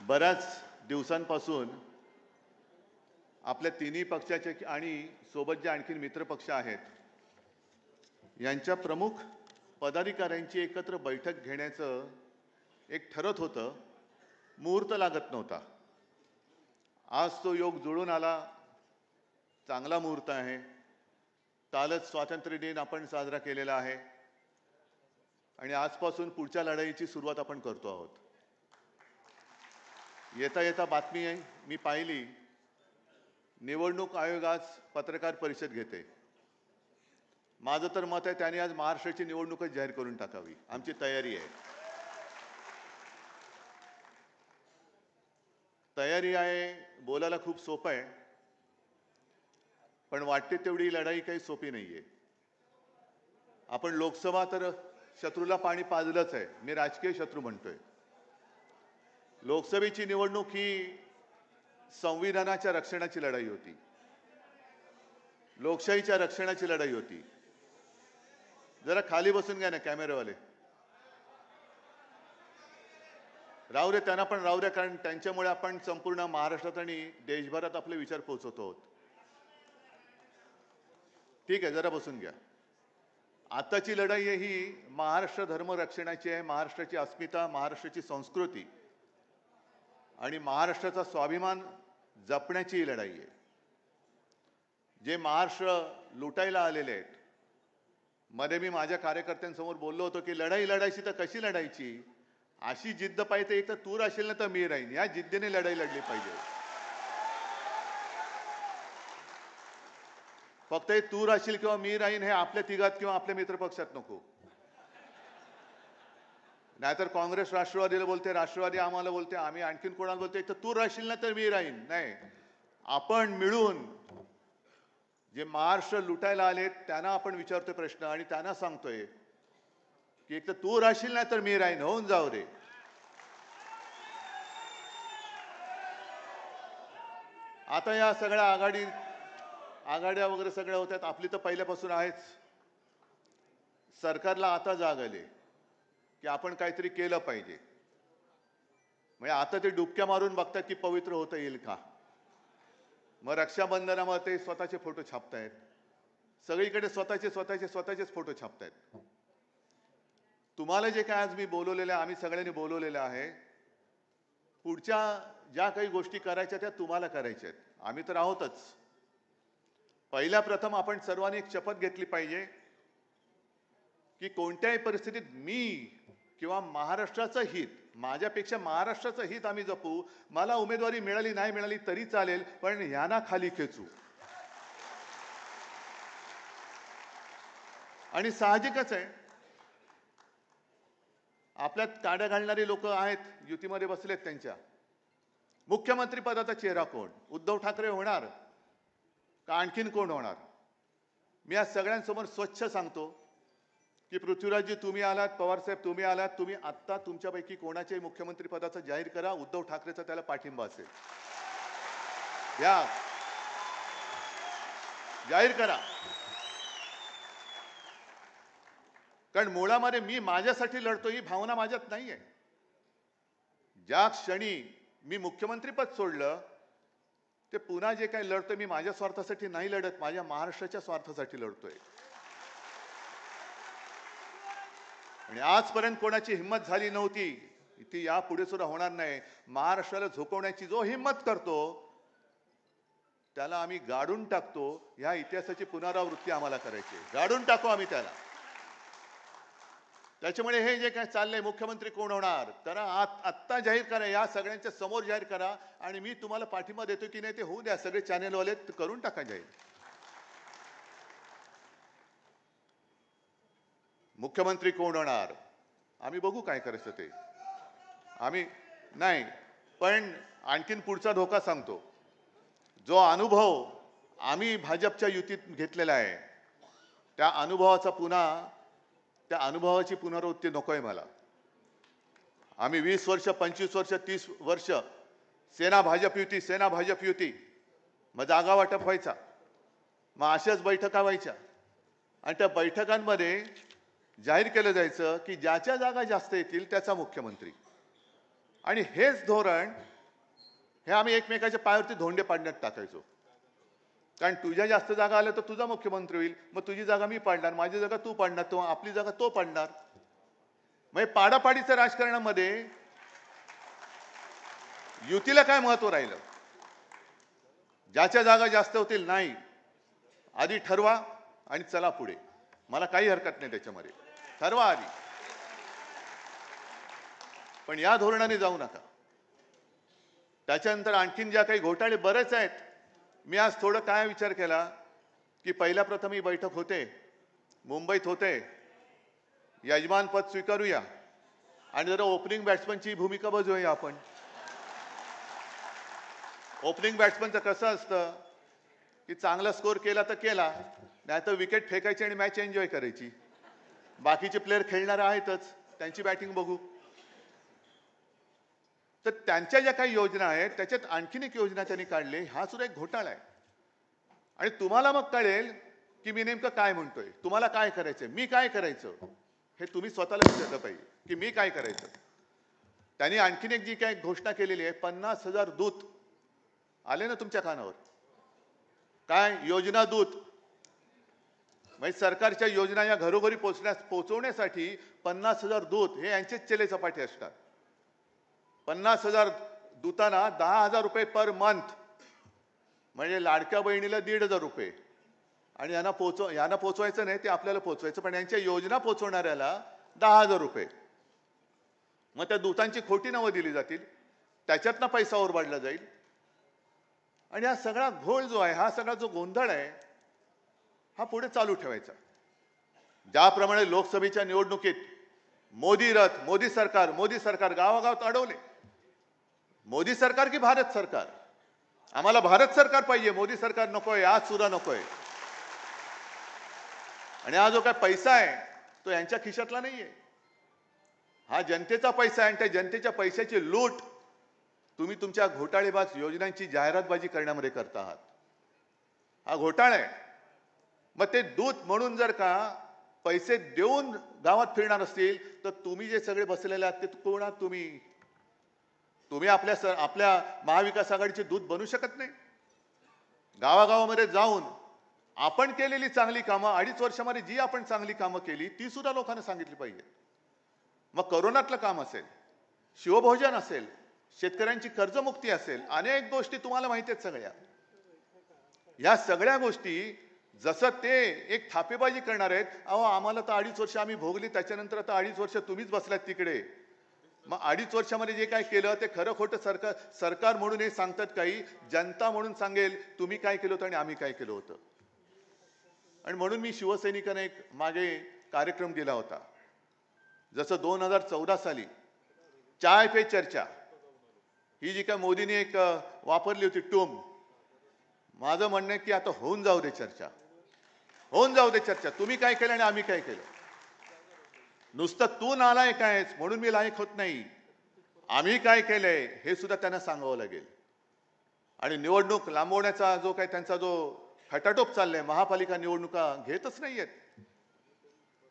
बऱ्याच दिवसांपासून आपल्या तिन्ही पक्षाचे आणि सोबत जे आणखी मित्र पक्ष आहेत यांच्या प्रमुख पदाधिकाऱ्यांची एकत्र बैठक घेण्याचं एक ठरत होतं, मुहूर्त लागत नव्हता. आज तो योग जुळून आला. चांगला मुहूर्त आहे. कालच स्वातंत्र्य दिन आपण साजरा केलेला आहे आणि आजपासून पुढच्या लढाईची सुरुवात आपण करतो आहोत. येता येता बातमी आहे मी पाहिली, निवडणूक आयोग आज पत्रकार परिषद घेते. माझं तर मत आहे त्यांनी आज महाराष्ट्राची निवडणूकच जाहीर करून टाकावी. आमची तयारी आहे. तयारी आहे. बोलायला खूप सोपं आहे, पण वाटते तेवढी लढाई काही सोपी नाहीये. आपण लोकसभा तर शत्रूला पाणी पाजलंच आहे. मी राजकीय शत्रू म्हणतोय. लोकसभेची निवडणूक ही संविधानाच्या रक्षणाची लढाई होती, लोकशाहीच्या रक्षणाची लढाई होती. जरा खाली बसून घ्या ना कॅमेरावाले. राहू दे, त्यांना पण राहू द्या, कारण त्यांच्यामुळे आपण संपूर्ण महाराष्ट्रात आणि देशभरात आपले विचार पोहोचवतो आहोत. ठीक आहे, जरा बसून घ्या. आताची लढाई आहे ही महाराष्ट्र धर्म रक्षणाची आहे. महाराष्ट्राची अस्मिता, महाराष्ट्राची संस्कृती आणि महाराष्ट्राचा स्वाभिमान जपण्याची ही लढाई आहे. जे महाराष्ट्र लुटायला आलेले आहेत, मध्ये मी माझ्या कार्यकर्त्यांसमोर बोललो होतो की लढाई लढायची तर कशी लढायची, अशी जिद्द पाहिजे. एक तर तू राहशील ना तर मी राहीन, या जिद्दीने लढाई लढली पाहिजे. फक्त हे तू राहशील किंवा मी राहीन हे आपल्या तिघात किंवा आपल्या मित्रपक्षात नको. नाहीतर काँग्रेस राष्ट्रवादीला बोलते, राष्ट्रवादी आम्हाला बोलते, आम्ही आणखीन कोणाला बोलते. एक तर तू राहशील ना तर मी राहीन. नाही, आपण मिळून जे महाराष्ट्र लुटायला आले त्यांना आपण विचारतोय प्रश्न आणि त्यांना सांगतोय की एक तर तू राहशील ना तर मी राहीन. होऊन जाऊ दे. आता या सगळ्या आघाड्या वगैरे सगळ्या होत्यात. आपली तर पहिल्यापासून आहेच. सरकारला आता जाग आली की आपण काहीतरी केलं पाहिजे. म्हणजे आता ते डुबक्या मारून बघतात की पवित्र होता येईल का. मग रक्षाबंधनामध्ये ते स्वतःचे फोटो छापतायत. सगळीकडे स्वतःचेच फोटो छापतायत. तुम्हाला जे काय आज मी बोलवलेलं आहे, आम्ही सगळ्यांनी बोलवलेलं आहे, पुढच्या ज्या काही गोष्टी करायच्या त्या तुम्हाला करायच्या आहेत. आम्ही तर आहोतच. पहिल्या प्रथम आपण सर्वांनी एक शपथ घेतली पाहिजे की कोणत्याही परिस्थितीत मी किंवा महाराष्ट्राचं हित, माझ्यापेक्षा महाराष्ट्राचं हित आम्ही जपू. मला उमेदवारी मिळाली नाही मिळाली तरी चालेल, पण ह्यांना खाली खेचू. आणि साहजिकच आहे, आपल्यात काड्या घालणारी लोक आहेत, युतीमध्ये बसलेत. त्यांच्या मुख्यमंत्री पदाचा चेहरा कोण? उद्धव ठाकरे होणार का आणखीन कोण होणार? मी आज सगळ्यांसमोर स्वच्छ सांगतो की पृथ्वीराजजी तुम्ही आलात, पवारसाहेब तुम्ही आलात, तुम्ही आत्ता तुमच्यापैकी कोणाच्याही मुख्यमंत्री पदाचा जाहीर करा. उद्धव ठाकरेचा त्याला पाठिंबा असेल, या जाहीर करा. कारण मुळामध्ये मी माझ्यासाठी लढतो ही भावना माझ्यात नाहीये. ज्या क्षणी मी मुख्यमंत्रीपद सोडलं ते पुन्हा जे काही लढतोय मी माझ्या स्वार्थासाठी नाही लढत, माझ्या महाराष्ट्राच्या स्वार्थासाठी लढतोय. आणि आजपर्यंत कोणाची हिंमत झाली नव्हती, ती यापुढे सुद्धा होणार नाही. महाराष्ट्राला झोकवण्याची जो हिंमत करतो त्याला आम्ही गाडून टाकतो. ह्या इतिहासाची पुनरावृत्ती आम्हाला करायची, गाडून टाकू आम्ही त्याला. त्याच्यामुळे हे जे काय चाललंय, मुख्यमंत्री कोण होणार तर आत्ता जाहीर करा, या सगळ्यांच्या समोर जाहीर करा. आणि मी तुम्हाला पाठिंबा देतो की नाही ते होऊ द्या. सगळे चॅनेलवाले करून टाका जाहीर. मुख्यमंत्री कोण होणार आम्ही बघू, काय करायचं ते आम्ही नाही. पण आणखीन पुढचा धोका सांगतो. जो अनुभव आम्ही भाजपच्या युतीत घेतलेला आहे त्या अनुभवाची पुनरावृत्ती नकोय मला. आम्ही 20 वर्ष, 25 वर्ष, 30 वर्ष सेना भाजप युती, मग जागा वाटप व्हायचा, मग अशाच बैठका व्हायच्या आणि त्या बैठकांमध्ये जाहीर केलं जायचं की ज्याच्या जागा जास्त येतील त्याचा मुख्यमंत्री. आणि हेच धोरण हे आम्ही एकमेकाच्या पायावरती धोंडे पाडण्यात टाकायचो. कारण तुझ्या जास्त जागा आल्या तर तुझा मुख्यमंत्री होईल, मग तुझी जागा मी पाडणार, माझी जागा तू पाडणार, तो आपली जागा तो पाडणार. म्हणजे पाडापाडीच्या राजकारणामध्ये युतीला काय महत्व राहिलं? ज्याच्या जागा जास्त होतील नाही, आधी ठरवा आणि चला पुढे. मला काही हरकत नाही त्याच्यामध्ये, ठरवा आधी, पण या धोरणाने जाऊ नका. त्याच्यानंतर आणखीन ज्या काही घोटाळे बरेच आहेत. मी आज थोडं काय विचार केला की पहिल्या प्रथम ही बैठक होते, मुंबईत होते, यजमान पद स्वीकारूया आणि जरा ओपनिंग बॅट्समनची भूमिका बजावूया आपण. ओपनिंग बॅट्समनचं कसं असतं की चांगला स्कोर केला तर केला, नाही तर विकेट फेकायची आणि मॅच एन्जॉय करायची. बाकीचे प्लेयर खेळणारे आहेतच, त्यांची बॅटिंग बघू. तर त्यांच्या ज्या काही योजना आहेत त्याच्यात आणखीन एक योजना त्यांनी काढली, हा सुद्धा एक घोटाळा आहे. आणि तुम्हाला मग कळेल की मी नेमकं काय म्हणतोय, तुम्हाला काय करायचंय, मी काय करायचं, हे तुम्ही स्वतःला विचारलं पाहिजे की मी काय करायचं. त्यांनी आणखीन एक जी काही घोषणा केलेली आहे, 50,000 दूत आले ना तुमच्या कानावर, काय योजना दूत, म्हणजे सरकारच्या योजना या घरोघरी पोहोचवण्यासाठी 50,000 दूत हे यांचेच चेले चपाटे असतात. 50,000 दूतांना 10,000 रुपये पर मंथ, म्हणजे लाडक्या बहिणीला 1,500 रुपये. आणि यांना पोचवायचं नाही, ते आपल्याला पोचवायचं, पण यांच्या योजना पोचवणाऱ्याला 10,000 रुपये. मग त्या दूतांची खोटी नावं दिली जातील, त्याच्यातनं पैसा ओरबाडला जाईल. आणि हा सगळा घोळ जो आहे, हा सगळा जो गोंधळ आहे, हा पुढे चालू ठेवायचा. ज्याप्रमाणे लोकसभेच्या निवडणुकीत मोदी रथ, मोदी सरकार गावागावात अडवले. मोदी सरकार की भारत सरकार? आम्हाला भारत सरकार पाहिजे, मोदी सरकार नकोय, आज सुद्धा नकोय. आणि हा जो काय पैसा आहे तो यांच्या खिशातला नाहीये, हा जनतेचा पैसा आहे. आणि त्या जनतेच्या पैशाची लूट तुम्ही तुमच्या घोटाळेबाज योजनांची जाहिरातबाजी करण्यामध्ये करता आहात. हा घोटाळा आहे. मग ते दूत म्हणून जर का पैसे देऊन गावात फिरणार असतील तर तुम्ही जे सगळे बसलेले आहात ते कोण आहात तुम्ही? तुम्ही आपल्या महाविकास आघाडीचे दूत बनू शकत नाही. गावागावामध्ये जाऊन आपण केलेली चांगली कामं, 2.5 वर्षामध्ये जी आपण चांगली कामं केली ती सुद्धा लोकांना सांगितली पाहिजे. मग करोनातलं काम असेल, शिवभोजन असेल, शेतकऱ्यांची कर्जमुक्ती असेल, अनेक गोष्टी तुम्हाला माहिती आहेत सगळ्या. या सगळ्या गोष्टी जसं ते एक थापेबाजी करणार आहेत, अहो आम्हाला तर 2.5 वर्ष आम्ही भोगली, त्याच्यानंतर आता 2.5 वर्ष तुम्हीच बसलात तिकडे. मग 2.5 वर्षामध्ये जे काय केलं ते खरं खोटं सरकार म्हणून हे सांगतात काही, जनता म्हणून सांगेल तुम्ही काय केलं होतं आणि आम्ही काय केलं होतं. आणि म्हणून मी शिवसैनिकांना एक मागे कार्यक्रम दिला होता. जसं 2014 साली चाय पे चर्चा ही जी काय मोदींनी एक वापरली होती टूम, माझं म्हणणं आहे की आता होऊन जाऊ दे चर्चा, होऊन जाऊ दे चर्चा. तुम्ही काय केलं आणि आम्ही काय केलं. नुसतं तू नालायक आहेस म्हणून मी लायक होत नाही, आम्ही काय केलंय हे सुद्धा त्यांना सांगावं लागेल. आणि निवडणूक लांबवण्याचा जो काय त्यांचा जो खटाटोप चाललाय, महापालिका निवडणुका घेतच नाहीयेत.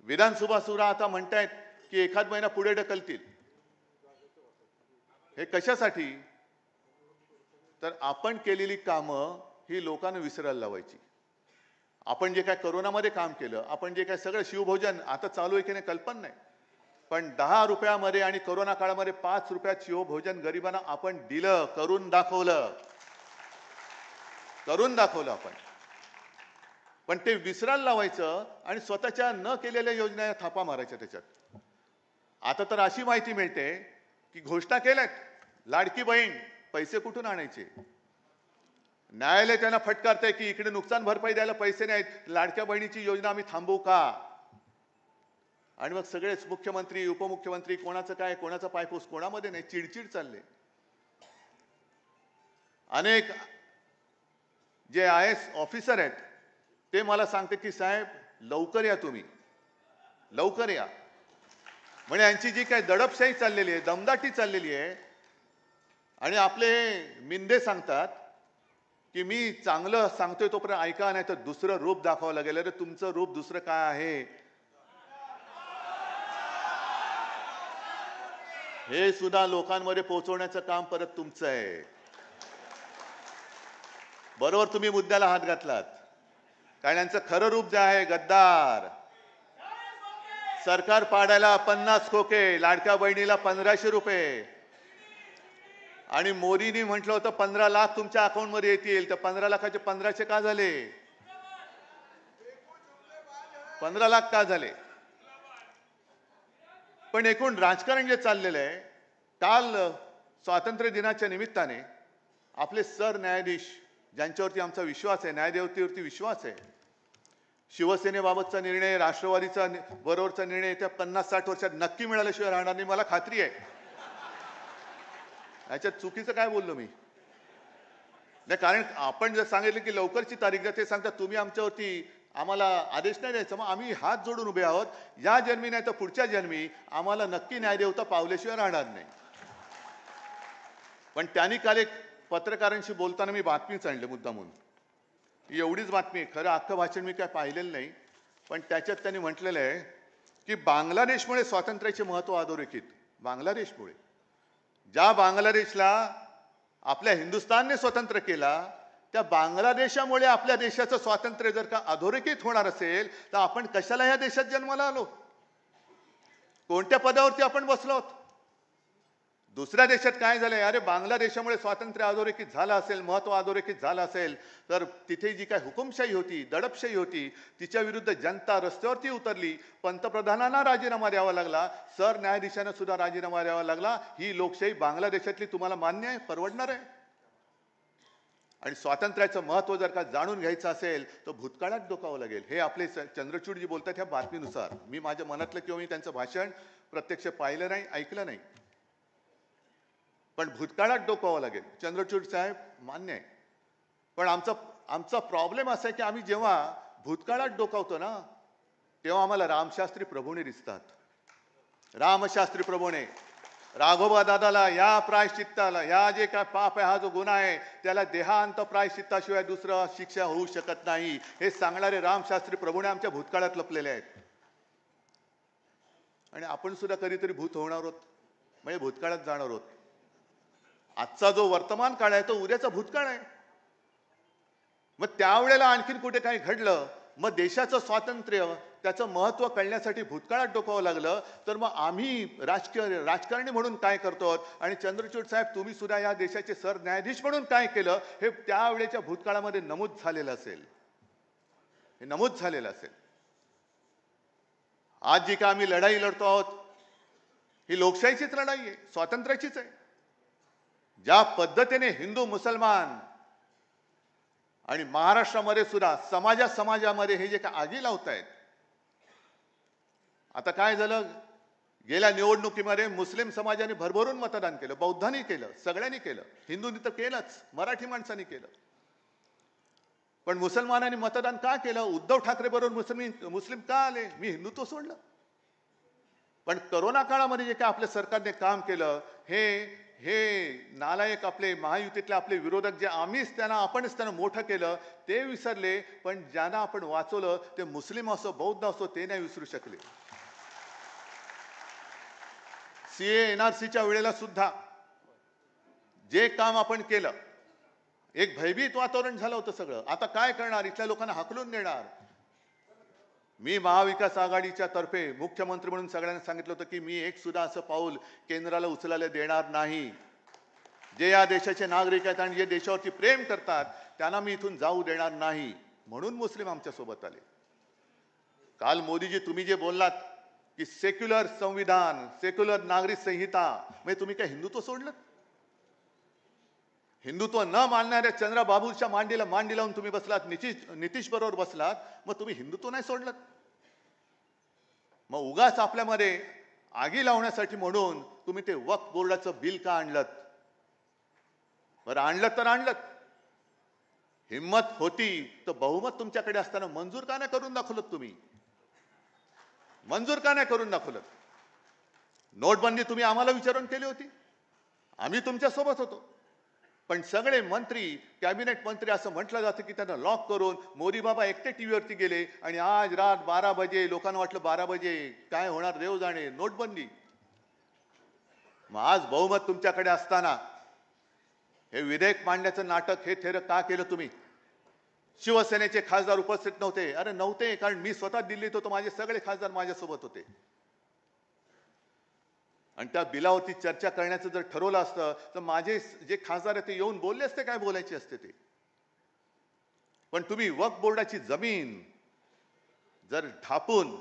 विधानसभा सुद्धा आता म्हणतायत की एखाद महिना पुढे ढकलतील. हे कशासाठी? तर आपण केलेली कामं ही लोकांना विसरायला लावायची. आपण जे काय करोनामध्ये काम केलं, आपण जे काय सगळं शिवभोजन आता चालू आहे की नाही कल्पना नाही, पण 10 रुपयामध्ये आणि करोना काळामध्ये 5 रुपयात शिवभोजन गरिबांना आपण दिलं, करून दाखवलं आपण. पण ते विसरायला लावायचं आणि स्वतःच्या न केलेल्या योजना या थापा मारायच्या त्याच्यात. आता तर अशी माहिती मिळते की घोषणा केल्यात, लाडकी बहीण पैसे कुठून आणायचे. न्यायालय त्यांना फटकारतंय की इकडे नुकसान भरपाई द्यायला पैसे नाहीत, लाडक्या बहिणीची योजना आम्ही थांबवू का. आणि मग सगळेच मुख्यमंत्री उपमुख्यमंत्री कोणाचं काय, कोणाचा पायपूस कोणामध्ये नाही, चिडचिड चालले. अनेक जे IAS ऑफिसर आहेत ते मला सांगते की साहेब लवकर या, तुम्ही लवकर या. म्हणजे यांची जी काही दडपशाही चाललेली आहे, दमदाटी चाललेली आहे. आणि आपले मिंदे सांगतात की मी चांगलं सांगतोय तोपर्यंत ऐका, नाही तर दुसरं रूप दाखवावं लागेल. अरे तुमचं रूप दुसरं काय आहे हे सुद्धा लोकांमध्ये पोहोचवण्याचं काम परत तुमचं आहे. बरोबर तुम्ही मुद्द्याला हात घातलात. कारण यांचं खरं रूप जे आहे गद्दार. सरकार पाडायला 50 खोके, लाडक्या बहिणीला 1500 रुपये, आणि मोदींनी म्हटलं होतं 15 लाख तुमच्या अकाउंटमध्ये येतील, तर 15 लाखाचे 1500 का झाले? 15 लाख का झाले? पण एकूण राजकारण जे चाललेलं आहे, काल स्वातंत्र्य दिनाच्या निमित्ताने आपले सरन्यायाधीश, ज्यांच्यावरती आमचा विश्वास आहे, न्यायदेवतेवरती विश्वास आहे, शिवसेनेबाबतचा निर्णय, राष्ट्रवादीचा बरोबरचा निर्णय येत्या 50-60 वर्षात नक्की मिळाल्याशिवाय राहणार नाही, मला खात्री आहे. याच्यात चुकीचं काय बोललो मी? नाही, कारण आपण जर सांगितलं की लवकरची तारीख द्या, ते सांगतात तुम्ही आमच्यावरती आम्हाला आदेश नाही द्यायचा. मग आम्ही हात जोडून उभे आहोत. या जन्मी नाही तर पुढच्या जन्मी आम्हाला नक्की न्यायदेवता पावल्याशिवाय राहणार नाही. पण त्यांनी काल एक पत्रकारांशी बोलताना मी बातमीच आणली मुद्दामून. एवढीच बातमी आहे, खरं अख्खं भाषण मी काय पाहिलेलं नाही, पण त्याच्यात त्यांनी म्हटलेलं आहे की बांगलादेशमुळे स्वातंत्र्याचे महत्त्व अधोरेखित. बांगलादेशमुळे, ज्या बांगलादेशला आपल्या हिंदुस्थानने स्वतंत्र केला, त्या बांगलादेशामुळे आपल्या देशाचं स्वातंत्र्य जर का अधोरेखित होणार असेल, तर आपण कशाला ह्या देशात जन्माला आलो? कोणत्या पदावरती आपण बसलो आहोत? दुसऱ्या देशात काय झालंय? अरे बांगलादेशामुळे स्वातंत्र्य अधोरेखित झालं असेल, महत्व अधोरेखित झालं असेल, तर तिथे जी काय हुकुमशाही होती, दडपशाही होती, तिच्या विरुद्ध जनता रस्त्यावरती उतरली. पंतप्रधानांना राजीनामा द्यावा लागला, सरन्यायाधीशांना सुद्धा राजीनामा द्यावा लागला. ही लोकशाही बांगलादेशातली तुम्हाला मान्य आहे? परवडणार आहे? आणि स्वातंत्र्याचं महत्व जर का जाणून घ्यायचं असेल तर भूतकाळात डोकावं लागेल. हे आपले चंद्रचूडजी बोलतात ह्या बातमीनुसार. मी माझ्या मनातलं किंवा मी त्यांचं भाषण प्रत्यक्ष पाहिलं नाही, ऐकलं नाही, पण भूतकाळात डोकावं लागेल. चंद्रचूड साहेब मान्य आहे, पण आमचा प्रॉब्लेम असा आहे की आम्ही जेव्हा भूतकाळात डोकावतो ना, तेव्हा आम्हाला रामशास्त्री प्रभूने दिसतात. रामशास्त्री प्रभूने राघोबा दादाला या प्रायश्चित्ताला, या जे काय पाप आहे, हा जो गुन्हा आहे, त्याला देहांत प्रायश्चित्ताशिवाय दुसरं शिक्षा होऊ शकत नाही, हे सांगणारे रामशास्त्री प्रभूने आमच्या भूतकाळात लपलेले आहेत. आणि आपण सुद्धा कधीतरी भूत होणार आहोत, म्हणजे भूतकाळात जाणार आहोत. आजचा जो वर्तमान काळ आहे तो उद्याचा भूतकाळ आहे. मग त्यावेळेला आणखीन कुठे काही घडलं, मग देशाचं स्वातंत्र्य, त्याचं महत्व कळण्यासाठी भूतकाळात डोकावं लागलं, तर मग आम्ही राजकारणी म्हणून काय करतो? आणि चंद्रचूड साहेब, तुम्ही सुद्धा या देशाचे सरन्यायाधीश म्हणून काय केलं, हे त्यावेळेच्या भूतकाळामध्ये नमूद झालेलं असेल. हे नमूद झालेलं असेल. आज जी का आम्ही लढाई लढतो आहोत, ही लोकशाहीचीच लढाई आहे, स्वातंत्र्याचीच आहे. ज्या पद्धतीने हिंदू, मुसलमान आणि महाराष्ट्रामध्ये सुद्धा समाजामध्ये हे जे काय आगी लावतायत. आता काय झालं, गेल्या निवडणुकीमध्ये मुस्लिम समाजाने भरभरून मतदान केलं, बौद्धांनी केलं, सगळ्यांनी केलं, हिंदूंनी तर केलंच, मराठी माणसांनी केलं. पण मुसलमानांनी मतदान का केलं? उद्धव ठाकरे बरोबर मुस्लिम का आले? मी हिंदुत्व सोडलं. पण करोना काळामध्ये जे काय आपल्या सरकारने काम केलं, हे नालायक आपले महायुतीतले आपले विरोधक, जे आपणच त्यांना मोठं केलं, ते विसरले. पण ज्यांना आपण वाचवलं ते मुस्लिम असो, बौद्ध असो, ते नाही विसरू शकले. सीए एनआरसीच्या वेळेला सुद्धा जे काम आपण केलं, एक भयभीत वातावरण झालं होतं सगळं. आता काय करणार? इथल्या लोकांना हाकलून देणार. मी महाविकास आघाडीच्या तर्फे मुख्यमंत्री म्हणून सगळ्यांना सांगितलं होतं की मी एक सुद्धा असं पाऊल केंद्राला उचलायला देणार नाही. जे या देशाचे नागरिक आहेत आणि जे देशावरती प्रेम करतात त्यांना मी इथून जाऊ देणार नाही. म्हणून मुस्लिम आमच्या सोबत आले. काल मोदीजी तुम्ही जे बोललात की सेक्युलर संविधान, सेक्युलर नागरिक संहिता, म्हणजे तुम्ही काय हिंदुत्व सोडलं? हिंदुत्व न मानणाऱ्या चंद्रबाबूच्या मांडीला मांडी लावून तुम्ही बसलात, नितीश बरोबर बसलात, मग तुम्ही हिंदुत्व नाही सोडलं? मग उगाच आपल्यामध्ये आगी लावण्यासाठी म्हणून तुम्ही ते वक्फ बोर्डाचं बिल का आणलं? बरं, आणलं तर आणलं. हिम्मत होती तर बहुमत तुमच्याकडे असताना मंजूर का नाही करून दाखवलं? तुम्ही मंजूर का नाही करून दाखवलं? नोटबंदी तुम्ही आम्हाला विचारून केली होती, आम्ही तुमच्या सोबत होतो. पण सगळे मंत्री, कॅबिनेट मंत्री असं म्हटलं जातं की त्यांना लॉक करून मोदी बाबा एकटे टीव्हीवरती गेले आणि आज रात 12 बजे, लोकांना वाटलं 12 बजे काय होणार देव जाणे, नोटबंदी. मग आज बहुमत तुमच्याकडे असताना हे विधेयक मांडण्याचं नाटक, हे थेर का केलं तुम्ही? शिवसेनेचे खासदार उपस्थित नव्हते. अरे नव्हते, कारण मी स्वतः दिल्लीत होतो, माझे सगळे खासदार माझ्यासोबत होते. आणि त्या बिलावरती चर्चा करण्याचं जर ठरवलं असतं तर माझे जे खासदार आहेत ते येऊन बोलले असते काय बोलायचे असते ते. पण तुम्ही वक्फ बोर्डाची जमीन जर ढापून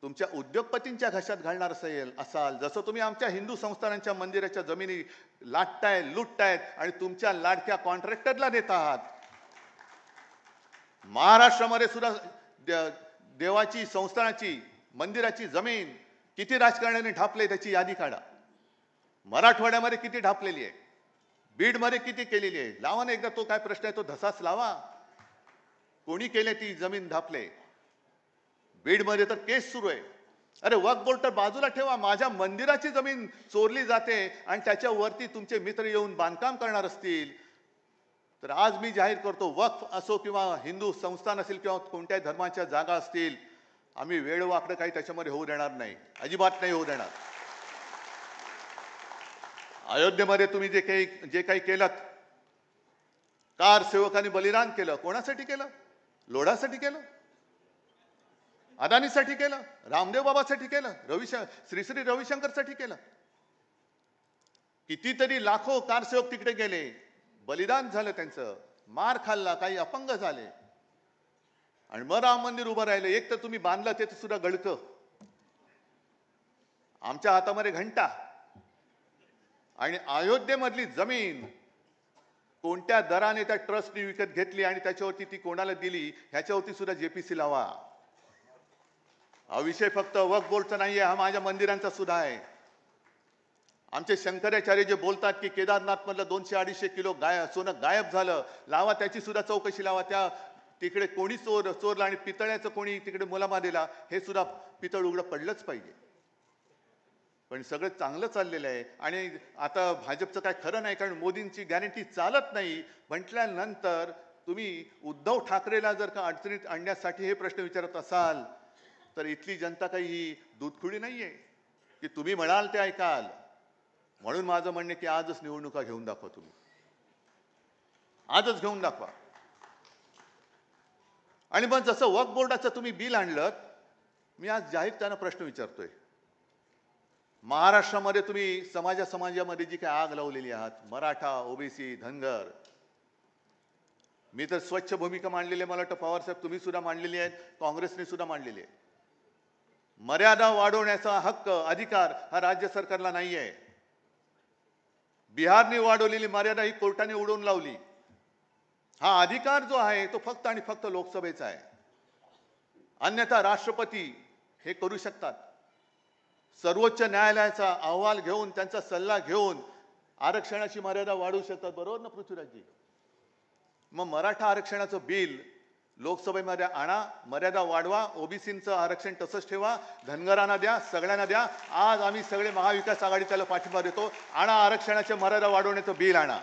तुमच्या उद्योगपतींच्या घशात घालणार असाल, जसं तुम्ही आमच्या हिंदू संस्थानांच्या मंदिराच्या जमिनी लाटताय, लुटतायत आणि तुमच्या लाडक्या कॉन्ट्रॅक्टरला देत आहात. महाराष्ट्रामध्ये सुद्धा देवाची, संस्थानाची, मंदिराची जमीन किती राजकारण्यांनी ढापले त्याची यादी काढा. मराठवाड्यामध्ये किती ढापलेली आहे, बीडमध्ये किती केलेली आहे. लावा ना एकदा तो काय प्रश्न आहे तो धसाच लावा. कोणी केले ती जमीन ढापले? बीडमध्ये तर केस सुरू आहे. अरे वक्फ बोर्ड तर बाजूला ठेवा, माझ्या मंदिराची जमीन चोरली जाते आणि त्याच्यावरती तुमचे मित्र येऊन बांधकाम करणार असतील तर आज मी जाहीर करतो, वक्फ असो किंवा हिंदू संस्थान असेल किंवा कोणत्याही धर्माच्या जागा असतील, आम्ही वेळवाकडं काही त्याच्यामध्ये होऊ देणार नाही, अजिबात नाही होऊ देणार. अयोध्येमध्ये तुम्ही जे काही केलं, कार सेवकांनी बलिदान केलं, कोणासाठी केलं? लोढासाठी केलं, अदानीसाठी केलं, रामदेव बाबासाठी केलं, श्री श्री रविशंकरसाठी केलं. कितीतरी लाखो कारसेवक तिकडे गेले, बलिदान झालं त्यांचं, मार खाल्ला, काही अपंग झाले आणि मग राम मंदिर उभं राहिलं. एक तर तुम्ही बांधलं ते सुद्धा गळतं. आमच्या हातामध्ये घंटा. आणि अयोध्येमधली जमीन कोणत्या दराने त्या ट्रस्टने विकत घेतली आणि त्याच्यावरती ती कोणाला दिली ह्याच्यावरती सुद्धा जेपीसी लावा. हा विषय फक्त वक्फ बोर्डचा नाहीये, हा माझ्या मंदिरांचा सुद्धा आहे. आमचे शंकराचार्य जे बोलतात की केदारनाथ मधलं 200-250 किलो सोनं गायब झालं, लावा त्याची सुद्धा चौकशी लावा. त्या तिकडे कोणी चोरलं आणि पितळ्याचं कोणी तिकडे मुलामा दिला हे सुद्धा पितळ उघडं पडलंच पाहिजे. पण सगळं चांगलं चाललेलं आहे आणि आता भाजपचं काय खरं नाही, कारण मोदींची गॅरंटी चालत नाही म्हटल्यानंतर तुम्ही उद्धव ठाकरेला जर का अडचणीत आणण्यासाठी हे प्रश्न विचारत असाल तर इथली जनता काही ही दूधखुळी नाहीये की तुम्ही म्हणाल ते ऐकाल. म्हणून माझं म्हणणे की आजच निवडणुका घेऊन दाखवा, तुम्ही आजच घेऊन दाखवा. आणि मग जसं वक्फ बोर्डाचं तुम्ही बिल आणलं, मी आज जाहीर त्यांना प्रश्न विचारतोय, महाराष्ट्रामध्ये तुम्ही समाजामध्ये जी काही आग लावलेली आहात, मराठा, ओबीसी, धनगर, मी तर स्वच्छ भूमिका मांडलेली आहे, मला वाटतं पवार साहेब तुम्ही सुद्धा मांडलेली आहे, काँग्रेसने सुद्धा मांडलेली आहे. मर्यादा वाढवण्याचा हक्क, अधिकार हा राज्य सरकारला नाही आहे. बिहारने वाढवलेली मर्यादा ही कोर्टाने उडवून लावली. हा अधिकार जो आहे तो फक्त आणि फक्त लोकसभेचा आहे. अन्यथा राष्ट्रपती हे करू शकतात. सर्वोच्च न्यायालयाचा अहवाल घेऊन, त्यांचा सल्ला घेऊन आरक्षणाची मर्यादा वाढवू शकतात. बरोबर ना पृथ्वीराजजी? मग मराठा आरक्षणाचं बिल लोकसभेमध्ये आणा, मर्यादा वाढवा, ओबीसीचं आरक्षण तसंच ठेवा, धनगरांना द्या, सगळ्यांना द्या. आज आम्ही सगळे महाविकास आघाडी त्याला पाठिंबा देतो. आणा आरक्षणाच्या मर्यादा वाढवण्याचं बिल आणा.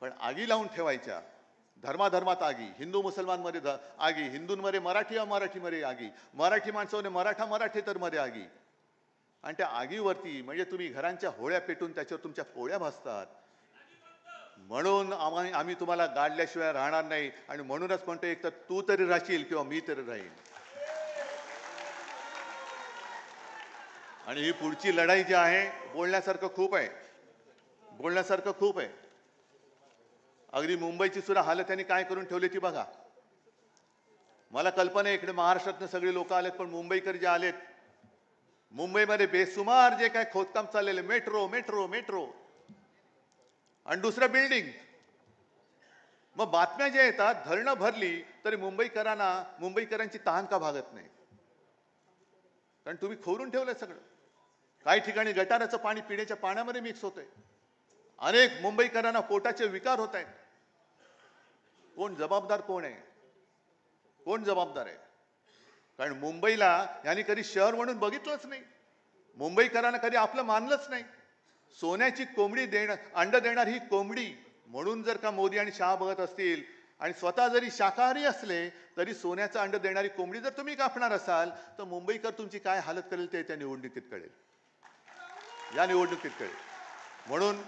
पण आगी लावून ठेवायच्या, धर्माधर्मात आगी, हिंदू मुसलमानमध्ये आगी, हिंदूंमध्ये मराठी अमराठीमध्ये आगी, मराठी माणसामध्ये मराठेतर मध्ये आगी. आणि त्या आगीवरती म्हणजे तुम्ही घरांच्या होळ्या पेटून त्याच्यावर तुमच्या पोळ्या भाजतात. म्हणून आम्ही तुम्हाला गाडल्याशिवाय राहणार नाही. आणि म्हणूनच म्हणतो, एक तर तू तरी राहशील किंवा मी तरी राहील. आणि ही पुढची लढाई जी आहे, बोलण्यासारखं खूप आहे, बोलण्यासारखं खूप आहे. अगदी मुंबईची सुद्धा हालत त्यांनी काय करून ठेवली ती बघा. मला कल्पना आहे इकडे महाराष्ट्रातनं सगळे लोक आलेत, पण मुंबईकर जे आलेत, मुंबईमध्ये बेसुमार जे काय खोदकाम चाललेले, मेट्रो मेट्रो मेट्रो आणि दुसरं बिल्डिंग. मग बातम्या ज्या येतात, धरणं भरली तरी मुंबईकरांची तहान का भागत नाही? कारण तुम्ही खोरून ठेवलंय सगळं. काही ठिकाणी गटाराचं पाणी पिण्याच्या पाण्यामध्ये मिक्स होतंय. अनेक मुंबईकरांना पोटाचे विकार होत आहेत. कोण जबाबदार? कोण आहे? कोण जबाबदार आहे? कारण मुंबईला यांनी कधी शहर म्हणून बघितलंच नाही, मुंबईकरांना कधी आपलं मानलंच नाही. सोन्याची कोंबडी अंड देणार ही कोंबडी म्हणून जर का मोदी आणि शहा बघत असतील, आणि स्वतः जरी शाकाहारी असले तरी सोन्याचं अंड देणारी कोंबडी जर तुम्ही कापणार असाल तर मुंबईकर तुमची काय हालत करेल ते त्या निवडणुकीत कळेल, या निवडणुकीत कळेल. म्हणून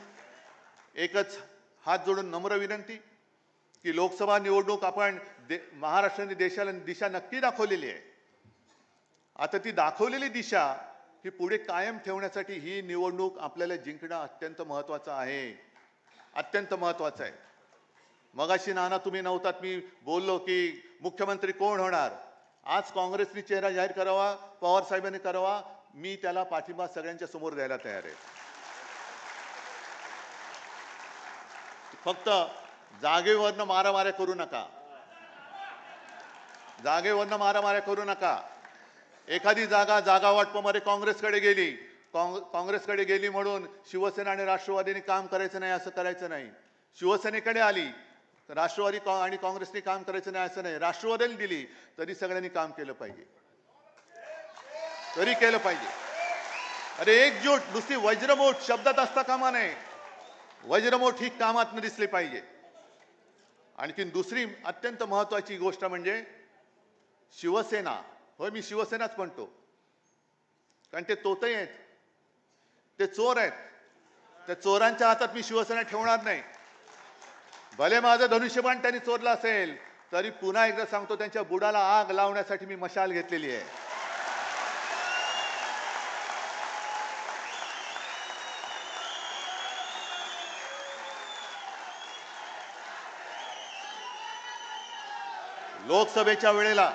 एकच हात जोडून नम्र विनंती, की लोकसभा निवडणूक आपण महाराष्ट्राने देशाला दिशा नक्की दाखवलेली आहे. आता ती दाखवलेली दिशा ही पुढे कायम ठेवण्यासाठी ही निवडणूक आपल्याला जिंकणं अत्यंत महत्त्वाचं आहे, अत्यंत महत्त्वाचं आहे. मगाशी नाना तुम्ही नव्हतात, मी बोललो की मुख्यमंत्री कोण होणार. आज काँग्रेसने चेहरा जाहीर करावा, पवार साहेबांनी करावा, मी त्याला पाठिंबा सगळ्यांच्या समोर द्यायला तयार आहे. फक्त जागेवरनं मारामाऱ्या करू नका, जागेवरनं मारामाऱ्या करू नका. एखादी जागा वाटपामध्ये काँग्रेसकडे गेली म्हणून शिवसेना आणि राष्ट्रवादीने काम करायचं नाही असं करायचं नाही. शिवसेनेकडे आली राष्ट्रवादी आणि काँग्रेसने काम करायचं नाही असं नाही. राष्ट्रवादीने दिली तरी सगळ्यांनी काम केलं पाहिजे, तरी केलं पाहिजे. अरे एकजूट, नुसती वज्रमूठ शब्दात असता कामा नये, वज्रमूठ ही कामात दिसली पाहिजे. आणखीन दुसरी अत्यंत महत्वाची गोष्ट म्हणजे शिवसेना. होय, मी शिवसेनाच म्हणतो, कारण ते तोतई आहेत, ते चोर आहेत. त्या चोरांच्या हातात मी शिवसेना ठेवणार नाही. भले माझं धनुष्यबाण त्यांनी चोरलं असेल तरी पुन्हा एकदा सांगतो, त्यांच्या बुडाला आग लावण्यासाठी मी मशाल घेतलेली आहे. लोकसभेच्या वेळेला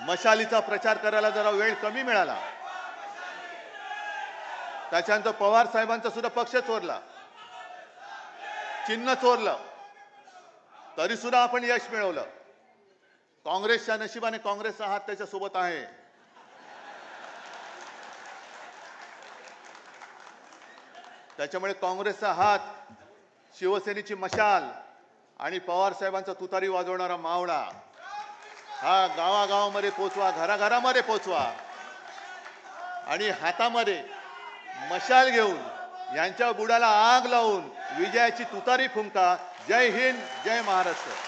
मशालीचा प्रचार करायला जरा वेळ कमी मिळाला. त्याच्यानंतर पवार साहेबांचा सुद्धा पक्ष चोरला, चिन्ह चोरलं, तरी सुद्धा आपण यश मिळवलं. काँग्रेसच्या नशिबाने काँग्रेसचा हात त्याच्या सोबत आहे. त्याच्यामुळे काँग्रेसचा हात, शिवसेनेची मशाल आणि पवार साहेबांचा तुतारी वाजवणारा मावळा हा गावागावामध्ये पोचवा, घराघरामध्ये पोचवा आणि हातामध्ये मशाल घेऊन यांच्या बुडाला आग लावून विजयाची तुतारी फुंका. जय हिंद, जय महाराष्ट्र.